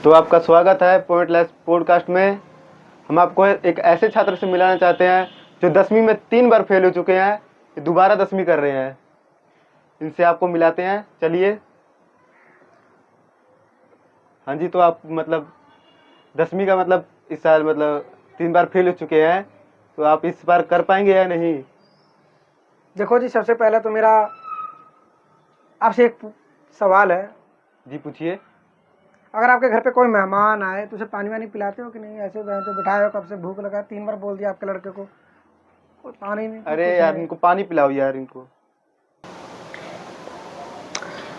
तो आपका स्वागत है पॉइंटलेस पॉडकास्ट में। हम आपको एक ऐसे छात्र से मिलाना चाहते हैं जो 10वीं में 3 बार फेल हो चुके हैं, ये दोबारा 10वीं कर रहे हैं। इनसे आपको मिलाते हैं, चलिए। हाँ जी, तो आप मतलब 10वीं का मतलब इस साल मतलब 3 बार फेल हो चुके हैं, तो आप इस बार कर पाएंगे या नहीं? देखो जी, सबसे पहले तो मेरा आपसे एक सवाल है। जी पूछिए। अगर आपके घर पे कोई मेहमान आए तो उसे पानी वानी पिलाते हो कि नहीं? ऐसे तो बिठाए हो, कब से भूख लगा, 3 बार बोल दिया आपके लड़के को, कोई पानी नहीं अरे कुछ यार, नहीं। इनको पानी पिलाओ यार इनको।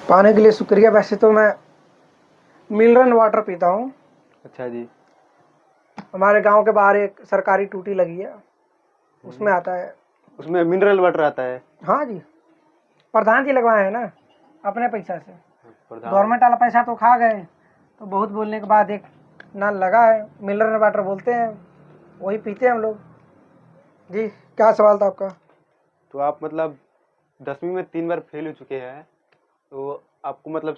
पानी के लिए शुक्रिया। वैसे तो मैं मिनरल वाटर पीता हूँ। अच्छा जी। हमारे गांव के बाहर एक सरकारी टूटी लगी है, उसमें आता है। उसमें मिनरल वाटर आता है? हाँ जी, प्रधान जी लगवाए हैं ना अपने पैसा से। प्रधान। गवर्नमेंट वाला पैसा तो खा गए, तो बहुत बोलने के बाद एक नल लगा है, मिनरल वाटर बोलते हैं, वही पीते हैं हम लोग। जी, क्या सवाल था आपका? तो आप मतलब 10वीं में 3 बार फेल हो चुके हैं, तो आपको मतलब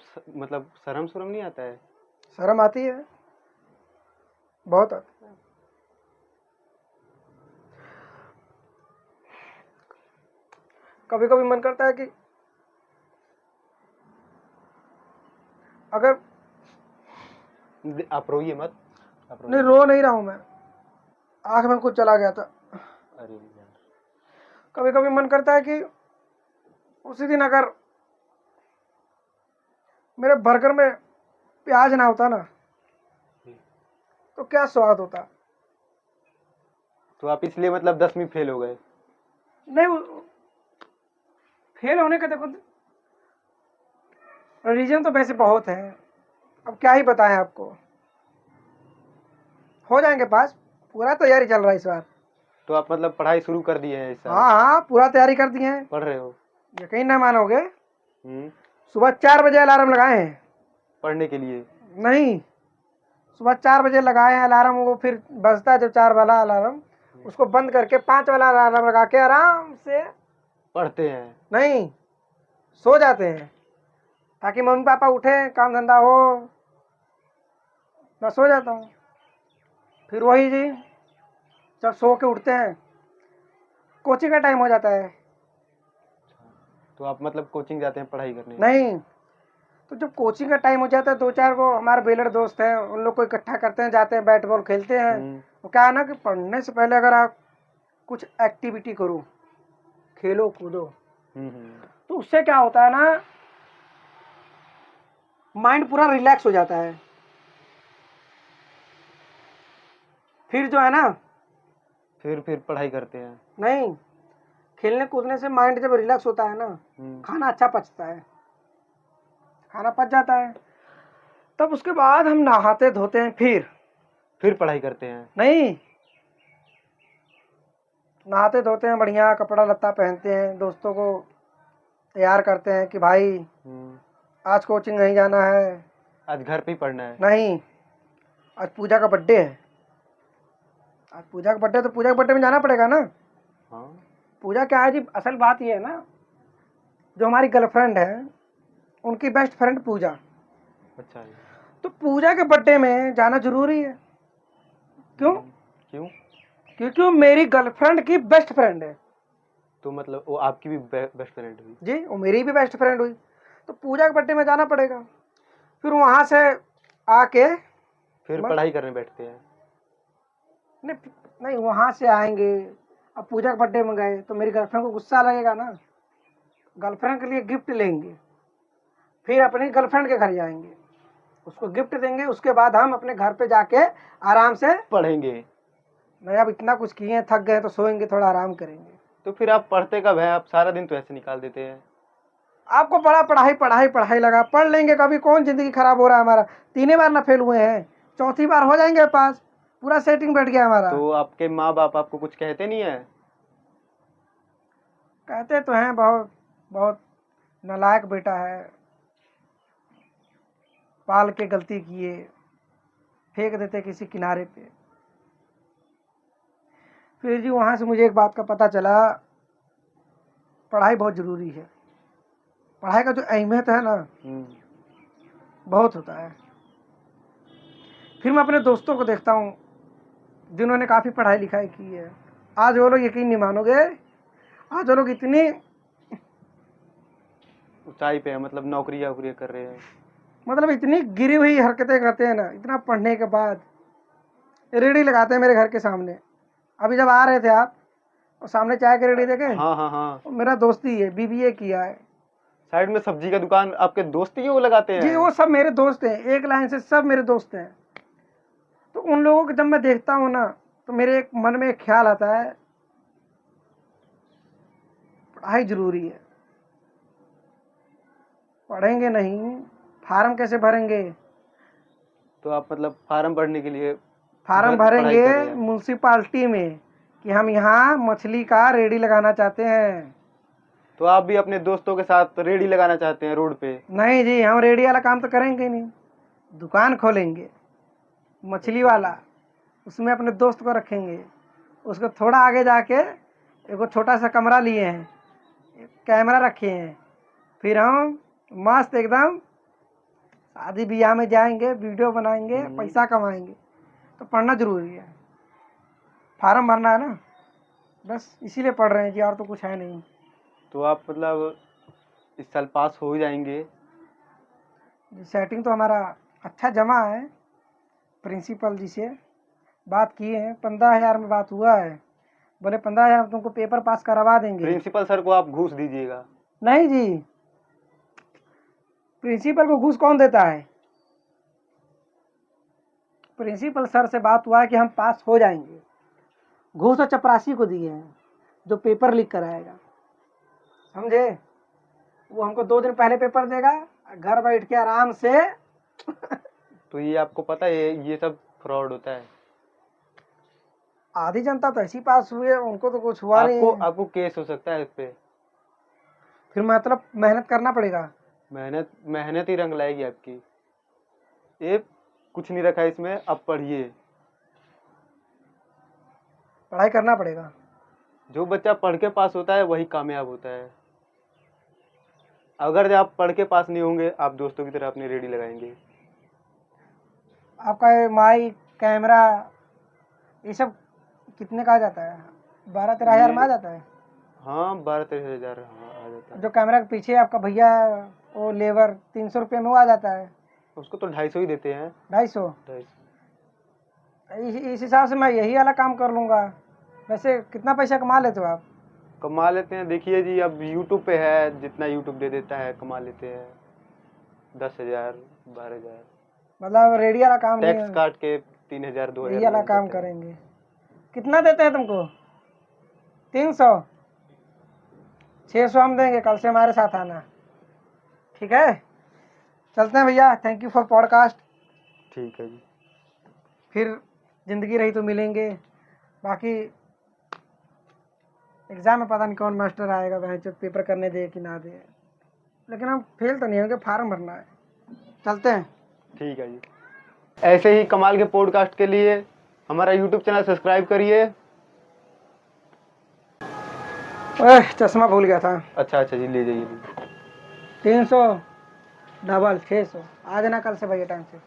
शर्म नहीं आता है? शर्म आती है, बहुत आती है। कभी कभी मन करता है कि अगर आप रोइए मत। आप नहीं, रोइए। रो नहीं रहा हूं मैं, आंख में कुछ चला गया था। अरे यार। कभी कभी मन करता है कि उसी दिन अगर मेरे बर्गर में प्याज ना होता ना, तो क्या स्वाद होता। तो आप इसलिए मतलब 10वीं फेल हो गए? नहीं, फेल होने का देखो रीजन तो वैसे बहुत है, अब क्या ही बताएं आपको। हो जाएंगे पास, पूरा तैयारी चल रहा है इस बार। तो आप मतलब पढ़ाई शुरू कर दिए हैं इस साल? हाँ हाँ, पूरा तैयारी कर दिए हैं। पढ़ रहे हो? यकीन नहीं मानोगे, हम्म। सुबह 4 बजे अलार्म लगाए हैं। पढ़ने के लिए? नहीं, सुबह 4 बजे लगाए हैं अलार्म, वो फिर बजता है जब 4 वाला अलार्म, उसको बंद करके 5 वाला अलार्म लगा के आराम से पढ़ते हैं? नहीं, सो जाते हैं, ताकि मम्मी पापा उठे, काम धंधा हो। मैं सो जाता हूँ, फिर वही जी, जब सो के उठते हैं कोचिंग का टाइम हो जाता है। तो आप मतलब कोचिंग जाते हैं पढ़ाई करने? नहीं, तो जब कोचिंग का टाइम हो जाता है, 2-4 को हमारे बेलर दोस्त हैं, उन लोग को इकट्ठा करते हैं, जाते हैं बैट बॉल खेलते हैं। वो क्या है ना कि पढ़ने से पहले अगर आप कुछ एक्टिविटी करो, खेलो कूदो, तो उससे क्या होता है ना, माइंड पूरा रिलैक्स हो जाता है। फिर जो है ना, फिर पढ़ाई करते हैं? नहीं, खेलने कूदने से माइंड जब रिलैक्स होता है ना, खाना अच्छा पचता है, खाना पच जाता है। तब उसके बाद हम नहाते धोते हैं, फिर पढ़ाई करते हैं? नहीं, नहाते धोते हैं, बढ़िया कपड़ा लत्ता पहनते हैं, दोस्तों को तैयार करते हैं कि भाई आज कोचिंग नहीं जाना है, आज घर पे ही पढ़ना है। नहीं, आज पूजा का बर्थडे है, आज पूजा का बर्थडे, तो पूजा के बर्थडे में जाना पड़ेगा ना। हाँ। पूजा क्या है जी, असल बात ये है ना, जो हमारी गर्लफ्रेंड है उनकी बेस्ट फ्रेंड पूजा। अच्छा जी। तो पूजा के बर्थडे में जाना जरूरी है। क्यों? क्यों? क्योंकि वो मेरी गर्लफ्रेंड की बेस्ट फ्रेंड है। तो मतलब वो आपकी भी बेस्ट फ्रेंड हुई? जी, वो मेरी भी बेस्ट फ्रेंड हुई, तो पूजा के बर्थडे में जाना पड़ेगा। फिर वहां से आके फिर पढ़ाई करने बैठते हैं? नहीं नहीं, वहां से आएंगे, अब पूजा के बर्थडे में गए तो मेरी गर्लफ्रेंड को गुस्सा लगेगा ना, गर्लफ्रेंड के लिए गिफ्ट लेंगे, फिर अपनी गर्लफ्रेंड के घर जाएंगे, उसको गिफ्ट देंगे, उसके बाद हम अपने घर पे जाके आराम से पढ़ेंगे। नहीं, अब इतना कुछ किए, थक गए तो सोएंगे, थोड़ा आराम करेंगे। तो फिर आप पढ़ते कब है? आप सारा दिन तो ऐसे निकाल देते हैं। आपको बड़ा पढ़ाई पढ़ाई पढ़ाई लगा, पढ़ लेंगे, कभी कौन जिंदगी खराब हो रहा है हमारा। 3 बार ना फेल हुए हैं, 4थी बार हो जाएंगे पास, पूरा सेटिंग बैठ गया हमारा। तो आपके माँ बाप आपको कुछ कहते नहीं है? कहते तो हैं, बहुत बहुत नालायक बेटा है, पाल के गलती किए, फेंक देते किसी किनारे पे। फिर जी वहाँ से मुझे एक बात का पता चला, पढ़ाई बहुत ज़रूरी है, पढ़ाई का जो अहमियत है ना बहुत होता है। फिर मैं अपने दोस्तों को देखता हूँ जिन्होंने काफ़ी पढ़ाई लिखाई की है। आज वो लोग यकीन नहीं मानोगे, आज वो लोग इतनी ऊंचाई पे है, मतलब नौकरी वोकरी कर रहे हैं। मतलब इतनी गिरी हुई हरकतें करते हैं ना, इतना पढ़ने के बाद रेडी लगाते हैं मेरे घर के सामने। अभी जब आ रहे थे आप और सामने चाय की रेडी देखे, हाँ हाँ हाँ, वो मेरा दोस्त ही है, बीबीए किया है। साइड में सब्जी का दुकान आपके दोस्त ही वो लगाते जी हैं? वो सब मेरे दोस्त हैं, एक लाइन से सब मेरे दोस्त हैं। तो उन लोगों को जब मैं देखता हूँ ना, तो मेरे एक मन में एक ख्याल आता है, पढ़ाई जरूरी है। पढ़ेंगे नहीं, फार्म कैसे भरेंगे? तो आप मतलब फार्म भरने के लिए फार्म पढ़ाई भरेंगे कर रहे हैं? म्यूनसिपाल्टी में कि हम यहाँ मछली का रेडी लगाना चाहते हैं। तो आप भी अपने दोस्तों के साथ रेडी लगाना चाहते हैं रोड पे? नहीं जी, हम रेडी वाला काम तो करेंगे नहीं, दुकान खोलेंगे मछली वाला, उसमें अपने दोस्त को रखेंगे। उसको थोड़ा आगे जाके एक छोटा सा कमरा लिए हैं, कैमरा रखे हैं। फिर हम मस्त एकदम शादी ब्याह में जाएंगे, वीडियो बनाएंगे, पैसा कमाएंगे। तो पढ़ना जरूरी है, फार्म भरना है ना, बस इसीलिए पढ़ रहे हैं जी, और तो कुछ है नहीं। तो आप मतलब इस साल पास हो जाएंगे? सेटिंग तो हमारा अच्छा जमा है, प्रिंसिपल जी से बात किए हैं, 15,000 में बात हुआ है। बोले 15,000 में तुमको पेपर पास करवा देंगे। प्रिंसिपल सर को आप घूस दीजिएगा? नहीं जी, प्रिंसिपल को घूस कौन देता है? प्रिंसिपल सर से बात हुआ है कि हम पास हो जाएंगे। घूस तो चपरासी को दिए हैं जो पेपर लीक कराएगा, समझे? वो हमको 2 दिन पहले पेपर देगा, घर बैठ के आराम से तो ये आपको पता है ये सब फ्रॉड होता है? आधी जनता तो ऐसी पास हुई है, उनको तो कुछ हुआ नहीं है। आपको केस हो सकता है इस पे। फिर मतलब मेहनत करना पड़ेगा। मेहनत ही रंग लाएगी आपकी। ये कुछ नहीं रखा इसमें, अब पढ़िए। पढ़ाई करना पड़ेगा। जो बच्चा पढ़ के पास होता है वही कामयाब होता है। अगर आप पढ़ के पास नहीं होंगे, आप दोस्तों की तरह अपनी रेडी लगाएंगे। आपका ये माइक, कैमरा, ये सब कितने का आ जाता है? 12-13 हज़ार में आ जाता है। हाँ 12-13 हज़ार आ जाता है। जो कैमरा के पीछे आपका भैया वो लेबर 300 रुपये में वो आ जाता है। उसको तो 250 ही देते हैं। 250? इस हिसाब से मैं यही वाला काम कर लूँगा। वैसे कितना पैसा कमा लेते हो आप? कमा लेते हैं, देखिए जी, अब यूट्यूब पे है, जितना यूट्यूब दे देता है कमा लेते हैं। 10,000 12,000। मतलब रेडी वाला काम नहीं टैक्स है, काट के 3,000 2,000 यही वाला काम करेंगे। कितना देते हैं तुमको? 300? 600 हम देंगे, कल से हमारे साथ आना, ठीक है? चलते हैं भैया, थैंक यू फॉर पॉडकास्ट। ठीक है जी। फिर ज़िंदगी रही तो मिलेंगे। बाकी एग्ज़ाम में पता नहीं कौन मास्टर आएगा, वह जो पेपर करने दे कि ना दे, लेकिन हम फेल तो नहीं होंगे, फार्म भरना है। चलते हैं। ठीक है जी। ऐसे ही कमाल के पॉडकास्ट के लिए हमारा यूट्यूब चैनल सब्सक्राइब करिए। ओह, चश्मा भूल गया था। अच्छा जी, ले जाइए। 300 डबल 600 आ जाना कल से भैया टाइम से।